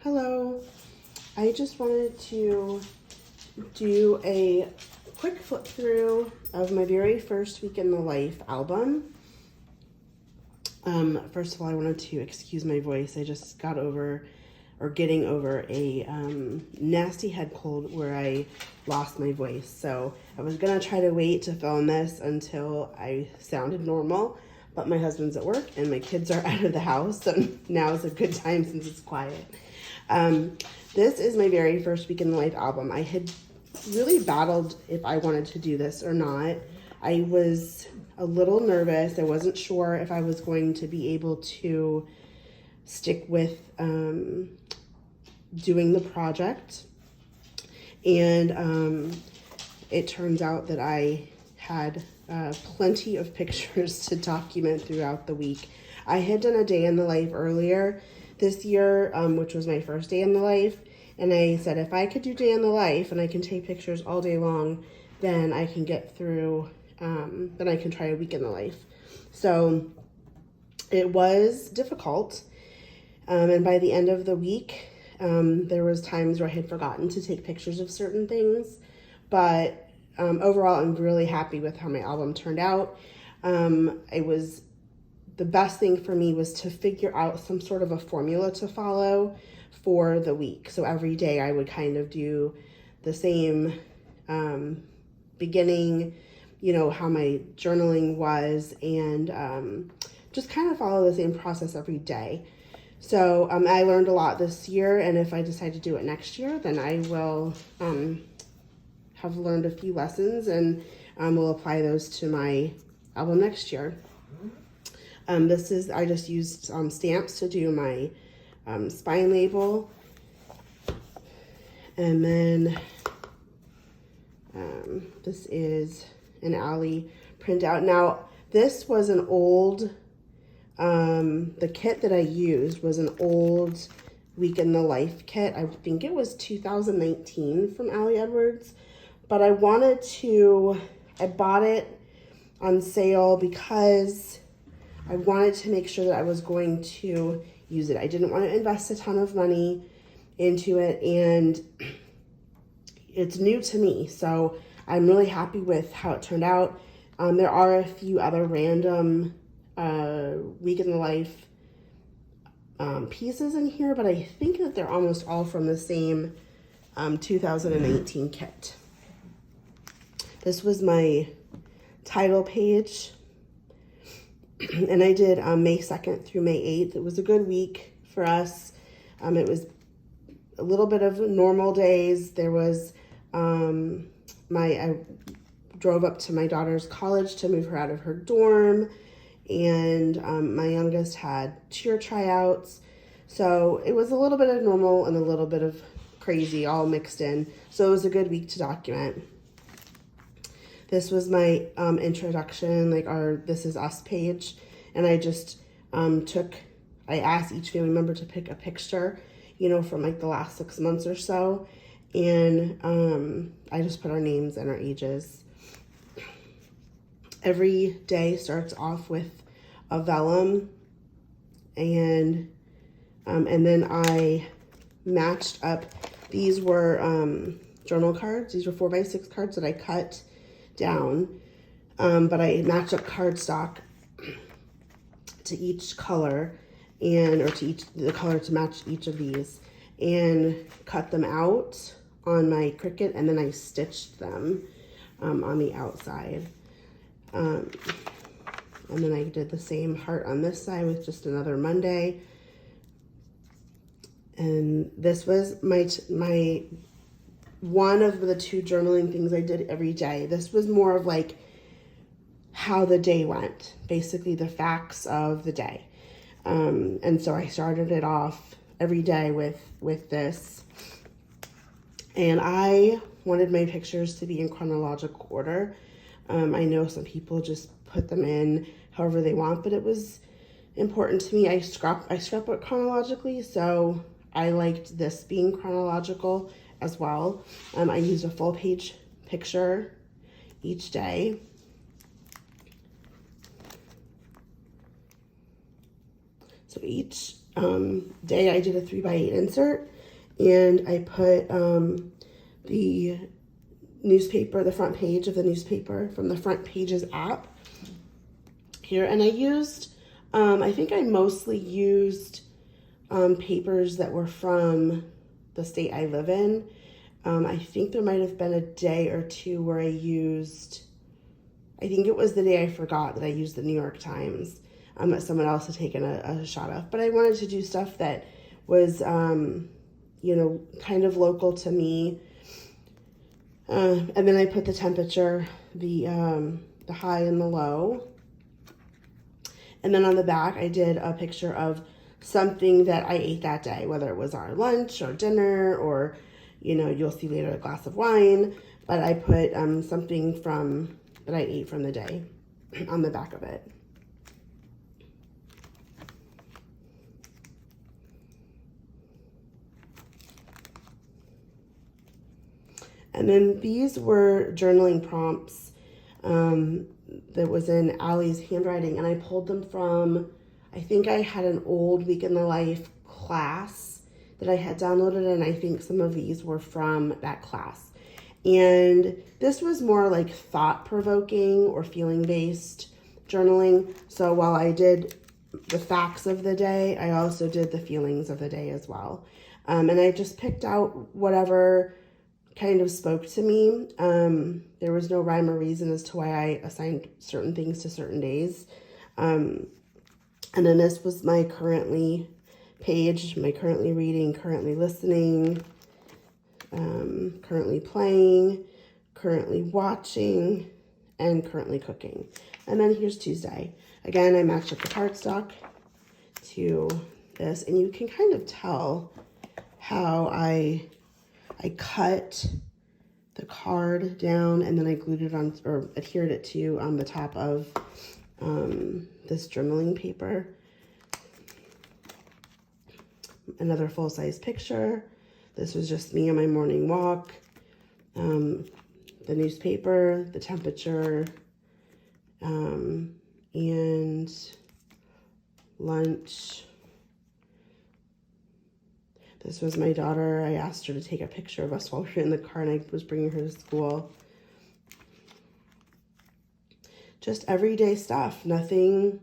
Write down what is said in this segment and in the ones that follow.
Hello, I just wanted to do a quick flip through of my very first week in the life album. First of all, I wanted to excuse my voice. I just getting over a nasty head cold where I lost my voice. So I was gonna try to wait to film this until I sounded normal, but my husband's at work and my kids are out of the house, so now is a good time since it's quiet. This is my very first week in the life album. I had really battled if I wanted to do this or not. I was a little nervous. I wasn't sure if I was going to be able to stick with doing the project. And it turns out that I had plenty of pictures to document throughout the week. I had done a day in the life earlier this year, which was my first day in the life. And I said, if I could do day in the life and I can take pictures all day long, then I can get through, then I can try a week in the life. So it was difficult. And by the end of the week, there was times where I had forgotten to take pictures of certain things. But overall, I'm really happy with how my album turned out. The best thing for me was to figure out some sort of a formula to follow for the week. So every day I would kind of do the same beginning, how my journaling was, and just kind of follow the same process every day. So I learned a lot this year, and if I decide to do it next year, then I will have learned a few lessons, and will apply those to my album next year. I just used stamps to do my spine label. And then this is an Ally printout. Now, this was an old, the kit that I used was an old Week in the Life kit. I think it was 2019 from Ally Edwards. But I bought it on sale because I wanted to make sure that I was going to use it. I didn't want to invest a ton of money into it, and it's new to me, so I'm really happy with how it turned out. There are a few other random Week in the Life pieces in here, but I think that they're almost all from the same 2018 kit. This was my title page. And I did May 2nd through May 8th. It was a good week for us. It was a little bit of normal days. There was, I drove up to my daughter's college to move her out of her dorm. And my youngest had cheer tryouts. So it was a little bit of normal and a little bit of crazy all mixed in. So it was a good week to document. This was my introduction, This Is Us page. And I just I asked each family member to pick a picture, from the last 6 months or so. And I just put our names and our ages. Every day starts off with a vellum. And then I matched up, these were journal cards. These were 4x6 cards that I cut down, but I matched up cardstock to each color the color to match each of these, and cut them out on my Cricut, and then I stitched them on the outside. And then I did the same heart on this side with just another Monday. And this was my one of the two journaling things I did every day. This was more of how the day went, basically the facts of the day. And so I started it off every day with this. And I wanted my pictures to be in chronological order. I know some people just put them in however they want, but it was important to me. I scrapbook chronologically, so I liked this being chronological as well. I used a full page picture each day. So each day, I did a 3x8 insert, and I put the newspaper, the front page of the newspaper from the Front Pages app here. And I used, I think I mostly used papers that were from the state I live in. I think there might have been a day or two where I used, I think it was the day I forgot that I used the New York Times that someone else had taken a shot of. But I wanted to do stuff that was, you know, kind of local to me. And then I put the temperature, the high and the low. And then on the back, I did a picture of something that I ate that day, whether it was our lunch or dinner, or, you know, you'll see later a glass of wine. But I put something from that I ate from the day on the back of it. And then these were journaling prompts that was in Allie's handwriting, and I pulled them from, I think I had an old Week in the Life class that I had downloaded, and I think some of these were from that class. And this was more like thought-provoking or feeling-based journaling. So while I did the facts of the day, I also did the feelings of the day as well. And I just picked out whatever kind of spoke to me. There was no rhyme or reason as to why I assigned certain things to certain days. And then this was my currently page, my currently reading, currently listening, currently playing, currently watching, and currently cooking. And then here's Tuesday. Again, I matched up the cardstock to this, and you can kind of tell how I cut the card down, and then I glued it on, or adhered it to on the top of this journaling paper. Another full-size picture. This was just me on my morning walk. The newspaper, the temperature, and lunch. This was my daughter. I asked her to take a picture of us while we were in the car, and I was bringing her to school. Just everyday stuff. Nothing,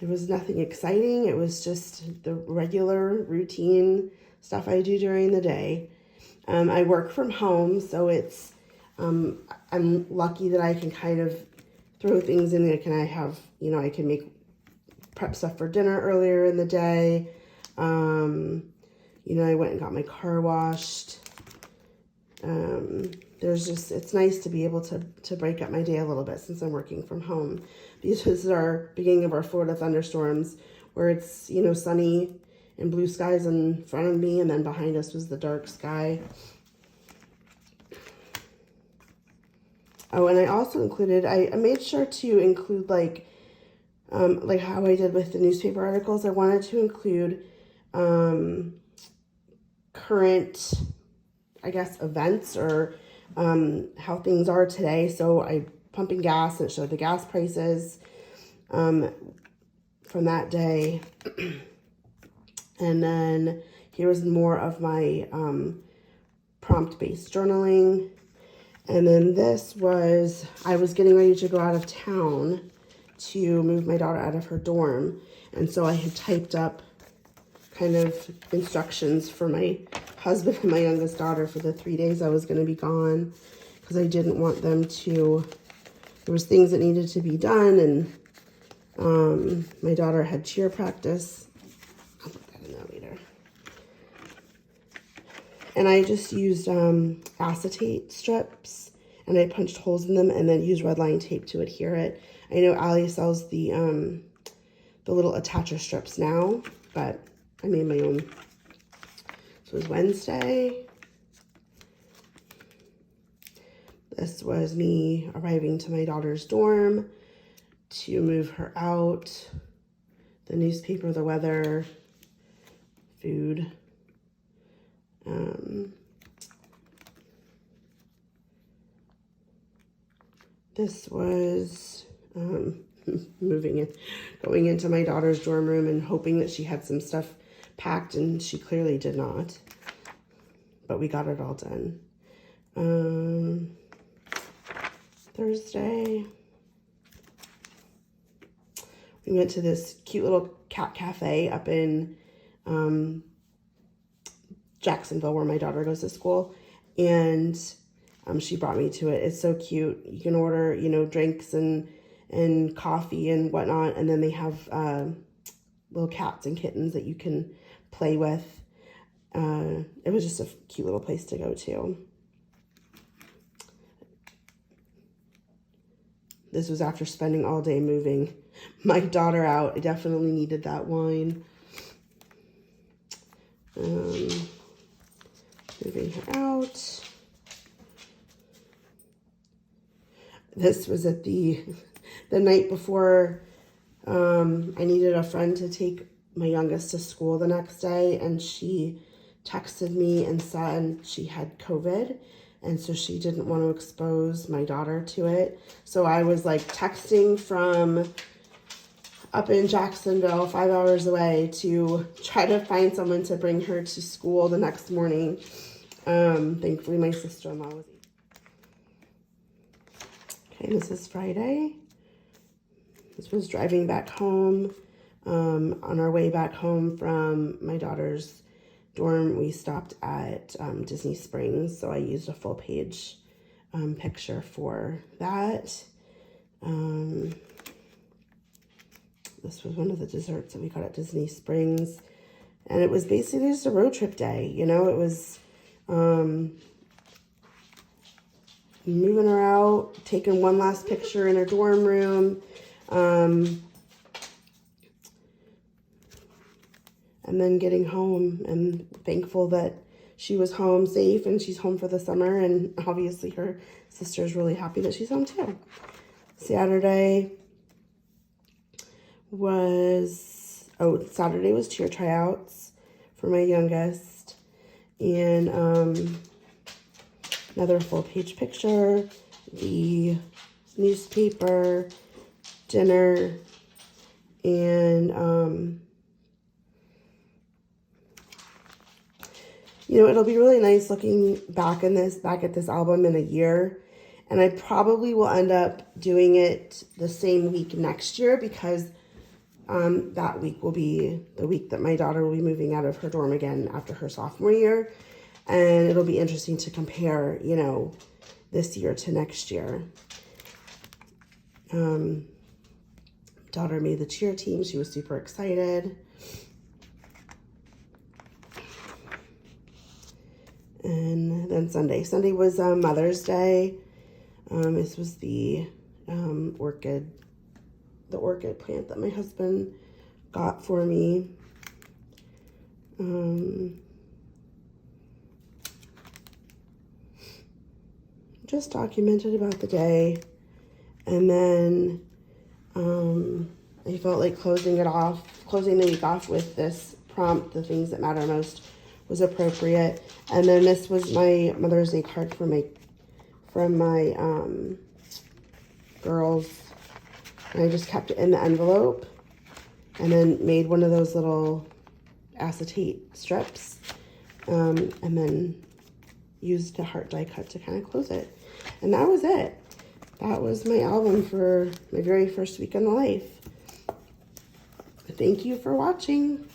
there was nothing exciting. It was just the regular routine stuff I do during the day. I work from home, so it's, I'm lucky that I can kind of throw things in. Like, I have, you know, I can prep stuff for dinner earlier in the day. You know, I went and got my car washed. There's just, it's nice to be able to break up my day a little bit since I'm working from home. This is our beginning of our Florida thunderstorms, where it's, you know, sunny and blue skies in front of me, and then behind us was the dark sky. Oh, and I also included, I made sure to include like how I did with the newspaper articles. I wanted to include current, I guess, events or how things are today. So I pumping gas, and it showed the gas prices from that day. And then here was more of my prompt-based journaling. And then this was, I was getting ready to go out of town to move my daughter out of her dorm. And so I had typed up kind of instructions for my husband and my youngest daughter for the 3 days I was going to be gone, because I didn't want them to, there was things that needed to be done, and my daughter had cheer practice. I'll put that in there later. And I just used acetate strips, and I punched holes in them and then used red line tape to adhere it. I know Allie sells the little attacher strips now, but I made my own. So it was Wednesday. This was me arriving to my daughter's dorm to move her out. The newspaper, the weather, food. This was moving in, going into my daughter's dorm room and hoping that she had some stuff packed, and she clearly did not. But we got it all done. Thursday, we went to this cute little cat cafe up in Jacksonville, where my daughter goes to school, and she brought me to it. It's so cute. You can order, you know, drinks and coffee and whatnot, and then they have little cats and kittens that you can play with. It was just a cute little place to go to. This was after spending all day moving my daughter out. I definitely needed that wine. Moving her out. This was at the night before I needed a friend to take my youngest to school the next day, and she texted me and said she had COVID, and so she didn't want to expose my daughter to it. So I was like texting from up in Jacksonville, 5 hours away, to try to find someone to bring her to school the next morning. Thankfully my sister-in-law was. Okay, this is Friday. This was driving back home. On our way back home from my daughter's dorm, we stopped at Disney Springs, so I used a full page picture for that. This was one of the desserts that we got at Disney Springs, and it was basically just a road trip day. You know, it was moving her out, taking one last picture in her dorm room, and then getting home, and thankful that she was home safe and she's home for the summer, and obviously her sister's really happy that she's home too. Saturday was cheer tryouts for my youngest, and another full page picture, the newspaper, dinner, and you know, it'll be really nice looking back at this album in a year. And I probably will end up doing it the same week next year, because that week will be the week that my daughter will be moving out of her dorm again after her sophomore year. And it'll be interesting to compare, you know, this year to next year. Daughter made the cheer team. She was super excited. And then Sunday was Mother's Day. This was the orchid plant that my husband got for me. Just documented about the day, and then I felt like closing the week off with this prompt, the things that matter most, was appropriate. And then this was my Mother's Day card from my girls, and I just kept it in the envelope, and then made one of those little acetate strips, and then used a heart die cut to kind of close it. And that was it. That was my album for my very first week in the life. Thank you for watching.